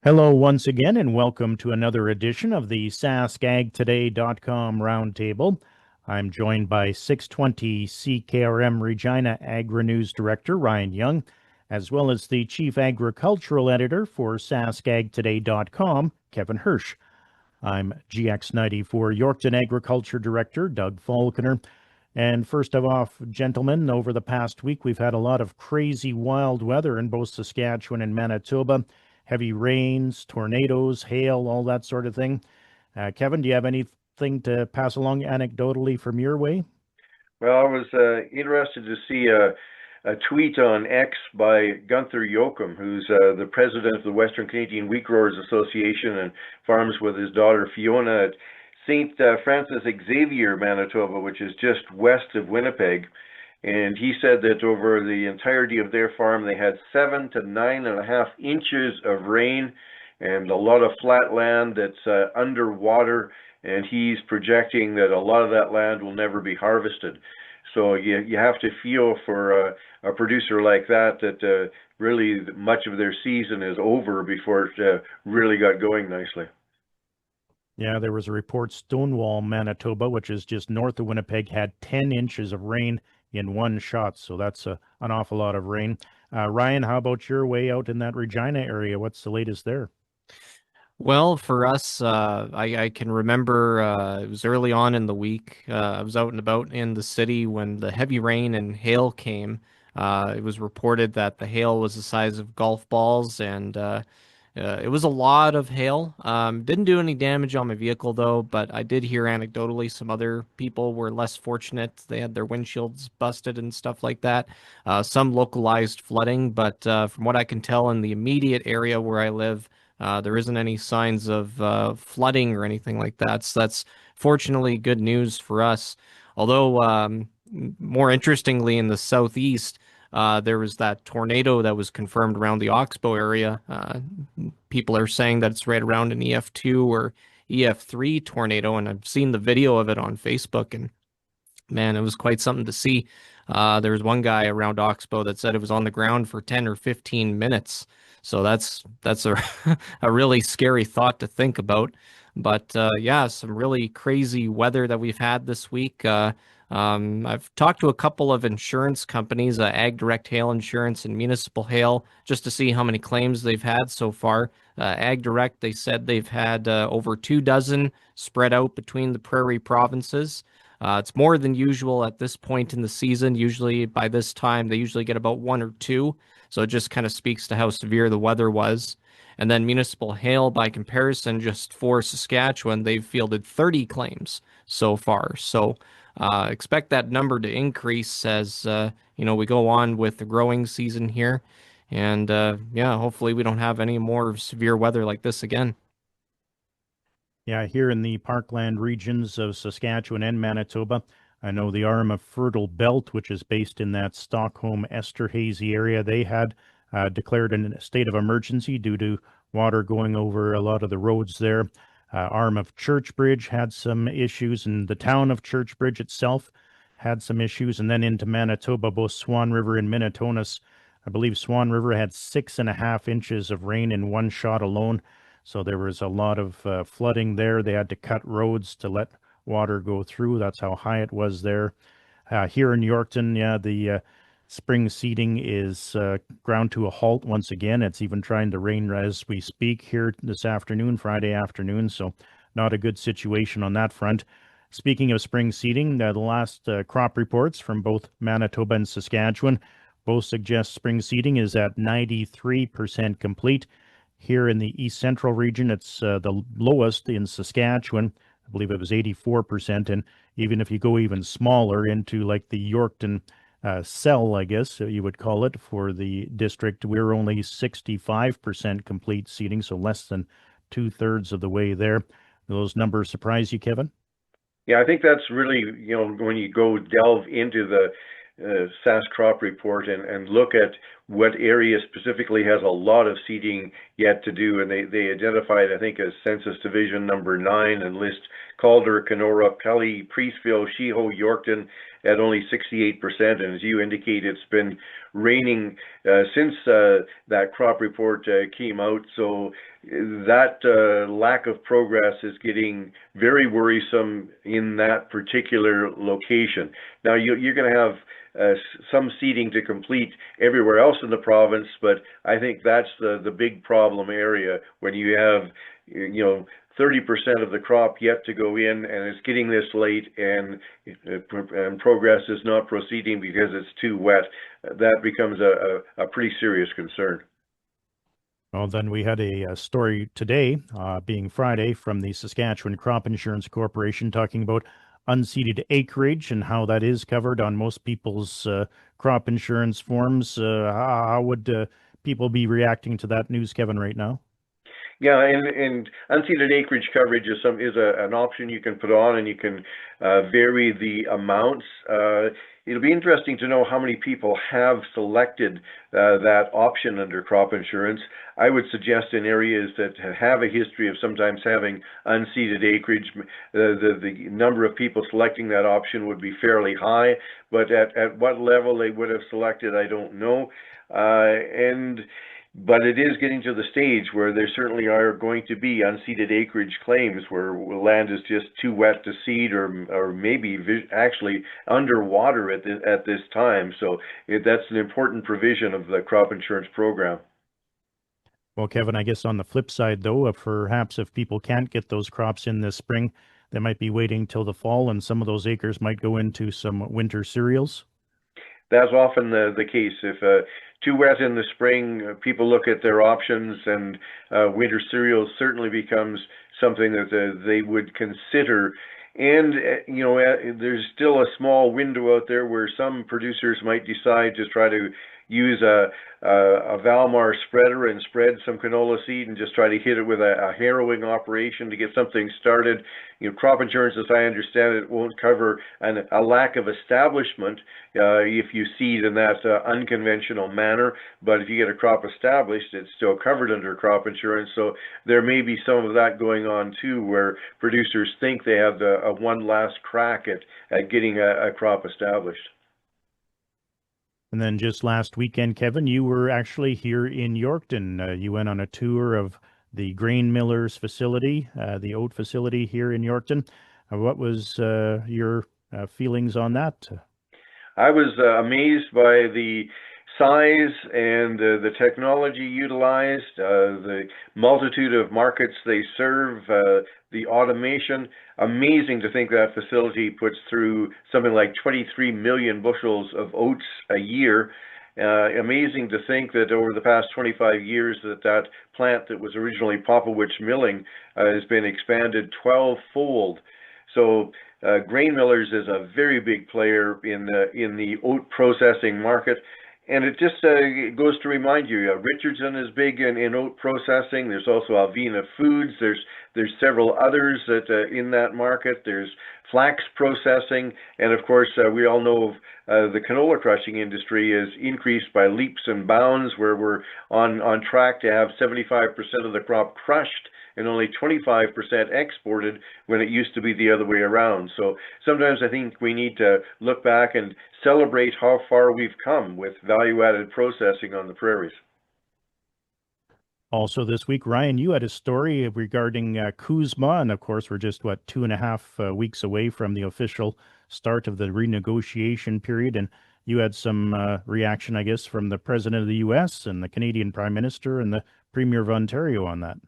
Hello once again, and welcome to another edition of the saskagtoday.com Roundtable. I'm joined by 620 CKRM Regina Agri-News Director Ryan Young, as well as the Chief Agricultural Editor for saskagtoday.com, Kevin Hirsch. I'm GX94 Yorkton Agriculture Director Doug Falconer. And first of all, gentlemen, over the past week, we've had a lot of crazy wild weather in both Saskatchewan and Manitoba. Heavy rains, tornadoes, hail, all that sort of thing. Kevin, do you have anything to pass along anecdotally from your way? Well, I was interested to see a tweet on X by Gunther Yoakum, who's the president of the Western Canadian Wheat Growers Association and farms with his daughter Fiona at St. Francis Xavier, Manitoba, which is just west of Winnipeg. And he said that over the entirety of their farm, they had 7 to 9.5 inches of rain and a lot of flat land that's underwater, and he's projecting that a lot of that land will never be harvested. So you have to feel for a producer like that really much of their season is over before it really got going nicely. Yeah, there was a report Stonewall, Manitoba, which is just north of Winnipeg, had 10 inches of rain in one shot. So that's an awful lot of rain. Ryan, how about your way out in that Regina area? What's the latest there? Well, for us, I can remember it was early on in the week. I was out and about in the city when the heavy rain and hail came. It was reported that the hail was the size of golf balls, and it was a lot of hail. Didn't do any damage on my vehicle, though, but I did hear anecdotally some other people were less fortunate. They had their windshields busted and stuff like that. Some localized flooding, but from what I can tell in the immediate area where I live, there isn't any signs of flooding or anything like that. So that's fortunately good news for us. Although, more interestingly, in the southeast, there was that tornado that was confirmed around the Oxbow area. People are saying that it's right around an EF2 or EF3 tornado, and I've seen the video of it on Facebook, and man, it was quite something to see. There was one guy around Oxbow that said it was on the ground for 10 or 15 minutes. So that's a a really scary thought to think about. But yeah, some really crazy weather that we've had this week. I've talked to a couple of insurance companies, Ag Direct Hail Insurance and Municipal Hail, just to see how many claims they've had so far. Ag Direct, they said they've had over 2 dozen spread out between the prairie provinces. It's more than usual at this point in the season. Usually by this time, they usually get about one or two. So it just kind of speaks to how severe the weather was. And then municipal hail, by comparison, just for Saskatchewan, they've fielded 30 claims so far. So expect that number to increase as we go on with the growing season here. And yeah, hopefully we don't have any more severe weather like this again. Yeah, here in the parkland regions of Saskatchewan and Manitoba, I know the Arm of Fertile Belt, which is based in that Stockholm Esterhazy area, they had declared a state of emergency due to water going over a lot of the roads there. Arm of Churchbridge had some issues, and the town of Churchbridge itself had some issues. And then into Manitoba, both Swan River and Minnetonka, I believe Swan River had 6.5 inches of rain in one shot alone. So there was a lot of flooding there. They had to cut roads to let water go through. That's how high it was there. Here in Yorkton, yeah, the spring seeding is ground to a halt once again. It's even trying to rain as we speak here this afternoon, Friday afternoon. So not a good situation on that front. Speaking of spring seeding, the last crop reports from both Manitoba and Saskatchewan both suggest spring seeding is at 93% complete. Here in the East Central region, it's the lowest in Saskatchewan. I believe it was 84%. And even if you go even smaller into like the Yorkton cell, I guess you would call it, for the district, we're only 65% complete seeding, so less than 2/3 of the way there. Those numbers surprise you, Kevin? Yeah, I think that's really, when you go delve into the SAS crop report and look at what area specifically has a lot of seeding yet to do, and they identified, I think, as Census Division number 9 and list Calder, Kenora, Pelly, Priestville, Sheeho, Yorkton at only 68%. And as you indicate, it's been raining since that crop report came out. So that lack of progress is getting very worrisome in that particular location. Now, you're going to have some seeding to complete everywhere else in the province, but I think that's the big problem area when you have, 30% of the crop yet to go in, and it's getting this late, and progress is not proceeding because it's too wet. That becomes a pretty serious concern. Well, then we had a story today, being Friday, from the Saskatchewan Crop Insurance Corporation talking about unseeded acreage and how that is covered on most people's crop insurance forms. How would people be reacting to that news, Kevin, right now? Yeah, and unseeded acreage coverage is an option you can put on, and you can vary the amounts. It'll be interesting to know how many people have selected that option under crop insurance. I would suggest in areas that have a history of sometimes having unseeded acreage, the number of people selecting that option would be fairly high, but at what level they would have selected, I don't know. But it is getting to the stage where there certainly are going to be unseeded acreage claims where land is just too wet to seed, or maybe actually underwater at this time. So that's an important provision of the crop insurance program. Well, Kevin, I guess on the flip side, though, perhaps if people can't get those crops in this spring, they might be waiting till the fall, and some of those acres might go into some winter cereals. That's often the case. If too wet in the spring, people look at their options, and winter cereals certainly becomes something that they would consider. And there's still a small window out there where some producers might decide to try to use a Valmar spreader and spread some canola seed and just try to hit it with a harrowing operation to get something started. Crop insurance, as I understand it, won't cover a lack of establishment if you seed in that unconventional manner. But if you get a crop established, it's still covered under crop insurance. So there may be some of that going on too, where producers think they have a one last crack at getting a crop established. And then just last weekend, Kevin, you were actually here in Yorkton. You went on a tour of the grain millers facility, the oat facility here in Yorkton. What was your feelings on that? I was amazed by the size and the technology utilized, the multitude of markets they serve, the automation. Amazing to think that facility puts through something like 23 million bushels of oats a year. Amazing to think that over the past 25 years that plant that was originally Popowich Milling has been expanded 12-fold. So grain millers is a very big player in the oat processing market. And it just goes to remind you, Richardson is big in oat processing. There's also Alvina Foods. There's several others that in that market. There's flax processing, and of course we all know the canola crushing industry is increased by leaps and bounds, where we're on track to have 75% of the crop crushed and only 25% exported, when it used to be the other way around. So sometimes I think we need to look back and celebrate how far we've come with value-added processing on the prairies. Also this week, Ryan, you had a story regarding CUSMA, and of course we're just, 2.5 weeks away from the official start of the renegotiation period, and you had some reaction, I guess, from the President of the U.S. and the Canadian Prime Minister and the Premier of Ontario on that.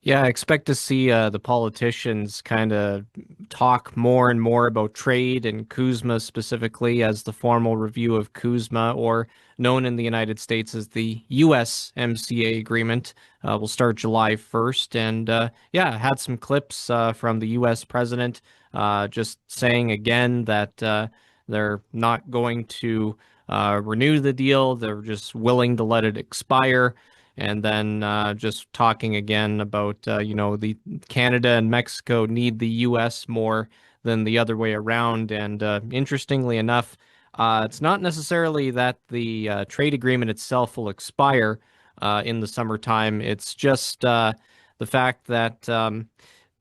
Yeah, I expect to see the politicians kind of talk more and more about trade and CUSMA specifically, as the formal review of CUSMA, or known in the United States as the USMCA agreement, will start July 1st. And yeah, I had some clips from the US president just saying again that they're not going to renew the deal. They're just willing to let it expire. And then just talking again about, the Canada and Mexico need the U.S. more than the other way around. And interestingly enough, It's not necessarily that the trade agreement itself will expire in the summertime. It's just the fact that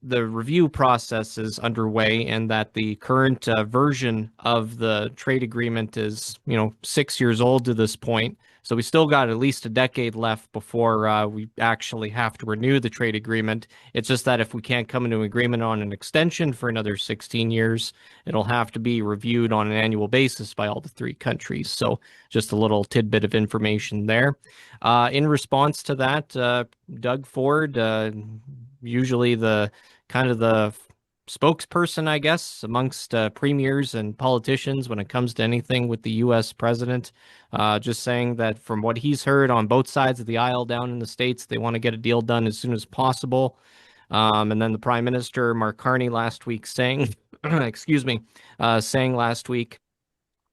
the review process is underway and that the current version of the trade agreement is, 6 years old to this point. So we still got at least a decade left before we actually have to renew the trade agreement. It's just that if we can't come into an agreement on an extension for another 16 years, it'll have to be reviewed on an annual basis by all the three countries. So just a little tidbit of information there. In response to that, Doug Ford, usually the kind of the spokesperson, I guess, amongst premiers and politicians when it comes to anything with the U.S. president. Just saying that from what he's heard on both sides of the aisle down in the States, they want to get a deal done as soon as possible. And then the Prime Minister, Mark Carney, last week saying, excuse me, saying last week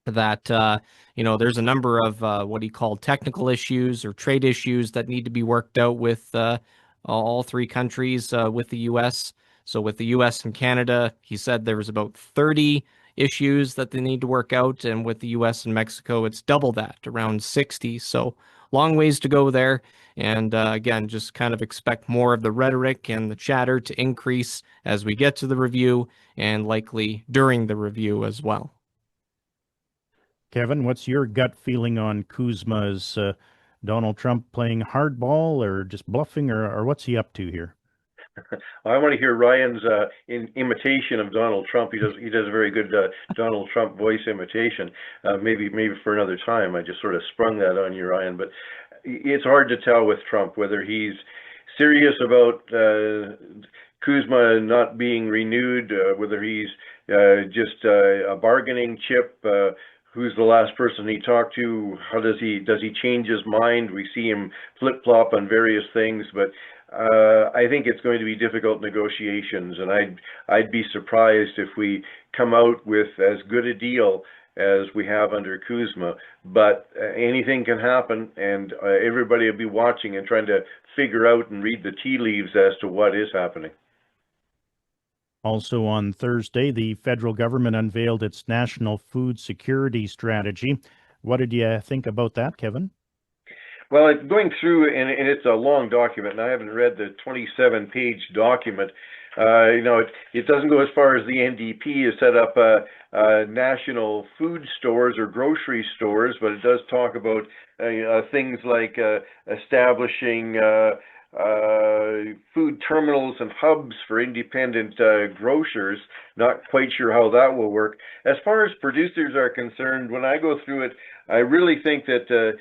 that there's a number of what he called technical issues or trade issues that need to be worked out with all three countries with the U.S. So with the U.S. and Canada, he said there was about 30 issues that they need to work out, and with the U.S. and Mexico, it's double that, around 60. So long ways to go there. And again, just kind of expect more of the rhetoric and the chatter to increase as we get to the review and likely during the review as well. Kevin, what's your gut feeling on Kuzma? Is Donald Trump playing hardball or just bluffing, or what's he up to here? I want to hear Ryan's imitation of Donald Trump. He does a very good Donald Trump voice imitation. Maybe for another time. I just sort of sprung that on you, Ryan. But it's hard to tell with Trump whether he's serious about Kuzma not being renewed, whether he's just a bargaining chip. Who's the last person he talked to? How does he change his mind? We see him flip-flop on various things, but I think it's going to be difficult negotiations, and I'd be surprised if we come out with as good a deal as we have under Kuzma. But anything can happen, and everybody will be watching and trying to figure out and read the tea leaves as to what is happening. Also on Thursday, the federal government unveiled its national food security strategy. What did you think about that, Kevin? Well, going through, and it's a long document, and I haven't read the 27-page document. It doesn't go as far as the NDP has set up national food stores or grocery stores, but it does talk about things like establishing food terminals and hubs for independent grocers. Not quite sure how that will work. As far as producers are concerned, when I go through it, I really think that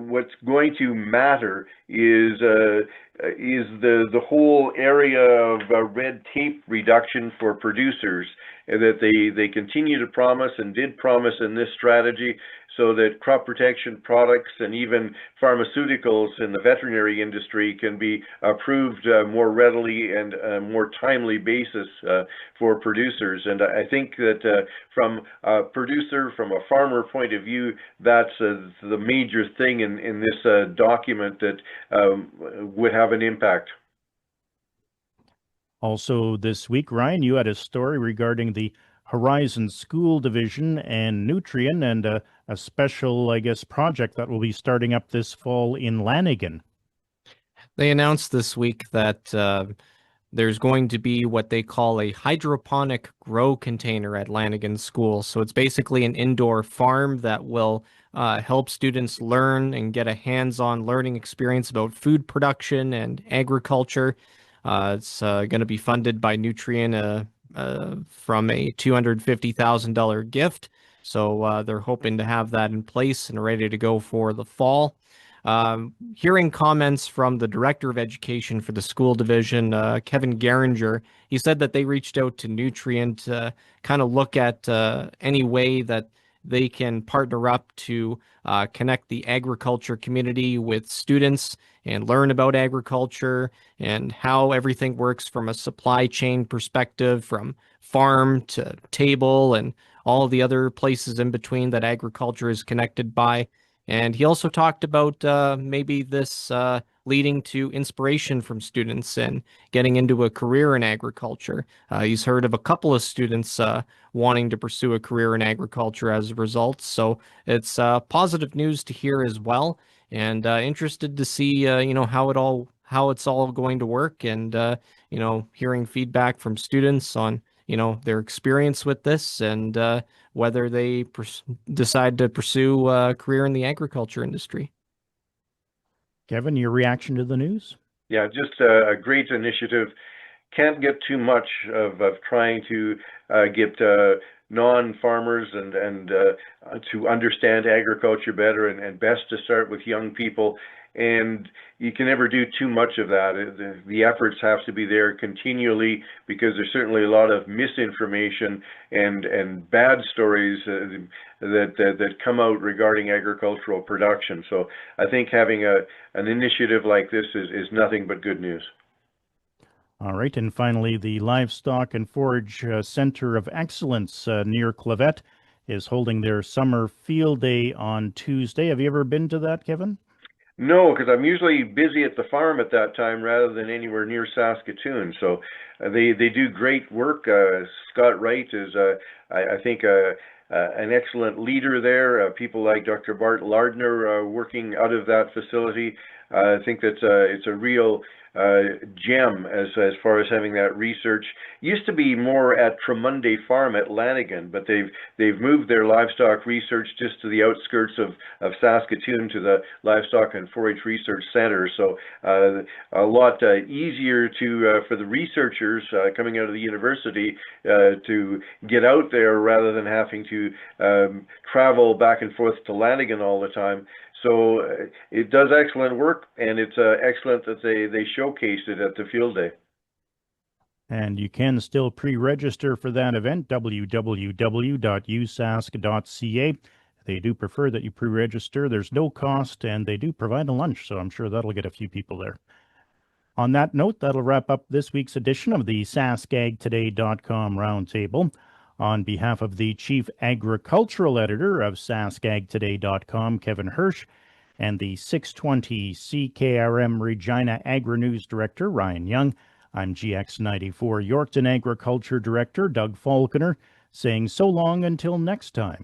what's going to matter is the whole area of red tape reduction for producers that they continue to promise and did promise in this strategy, so that crop protection products and even pharmaceuticals in the veterinary industry can be approved more readily and a more timely basis for producers. And I think that from a producer, from a farmer point of view, that's the major thing in this document that would have an impact. Also this week, Ryan, you had a story regarding the Horizon School Division and Nutrien and a special, I guess, project that will be starting up this fall in Lanigan. They announced this week that there's going to be what they call a hydroponic grow container at Lanigan School. So it's basically an indoor farm that will help students learn and get a hands-on learning experience about food production and agriculture. It's going to be funded by Nutrien from a $250,000 gift. So they're hoping to have that in place and ready to go for the fall. Hearing comments from the director of education for the school division, Kevin Geringer, he said that they reached out to Nutrien to kind of look at any way that they can partner up to connect the agriculture community with students and learn about agriculture and how everything works from a supply chain perspective, from farm to table and all of the other places in between that agriculture is connected by. And he also talked about maybe this leading to inspiration from students and getting into a career in agriculture. He's heard of a couple of students wanting to pursue a career in agriculture as a result. So it's positive news to hear as well, and interested to see how it's all going to work, and hearing feedback from students on their experience with this, and whether they decide to pursue a career in the agriculture industry. Kevin, your reaction to the news? Yeah, just a great initiative. Can't get too much of trying to get non-farmers and to understand agriculture better, and best to start with young people. And you can never do too much of that. The efforts have to be there continually, because there's certainly a lot of misinformation and bad stories that come out regarding agricultural production. So I think having an initiative like this is nothing but good news. All right, and finally, the Livestock and Forage Center of Excellence near Clavet is holding their summer field day on Tuesday. Have you ever been to that, Kevin? No, because I'm usually busy at the farm at that time rather than anywhere near Saskatoon. So they do great work. Scott Wright is, I think, an excellent leader there. People like Dr. Bart Lardner working out of that facility. I think that it's a real gem as far as having that research. Used to be more at Tremunde Farm at Lanigan, but they've moved their livestock research just to the outskirts of Saskatoon, to the Livestock and Forage Research Center. So a lot easier for the researchers coming out of the university to get out there, rather than having to travel back and forth to Lanigan all the time. So it does excellent work, and it's excellent that they showcased it at the field day. And you can still pre-register for that event, www.usask.ca. They do prefer that you pre-register. There's no cost, and they do provide a lunch, so I'm sure that'll get a few people there. On that note, that'll wrap up this week's edition of the SaskAgToday.com Roundtable. On behalf of the Chief Agricultural Editor of SaskAgToday.com, Kevin Hirsch, and the 620 CKRM Regina Agri-News Director, Ryan Young, I'm GX94 Yorkton Agriculture Director, Doug Falconer, saying so long until next time.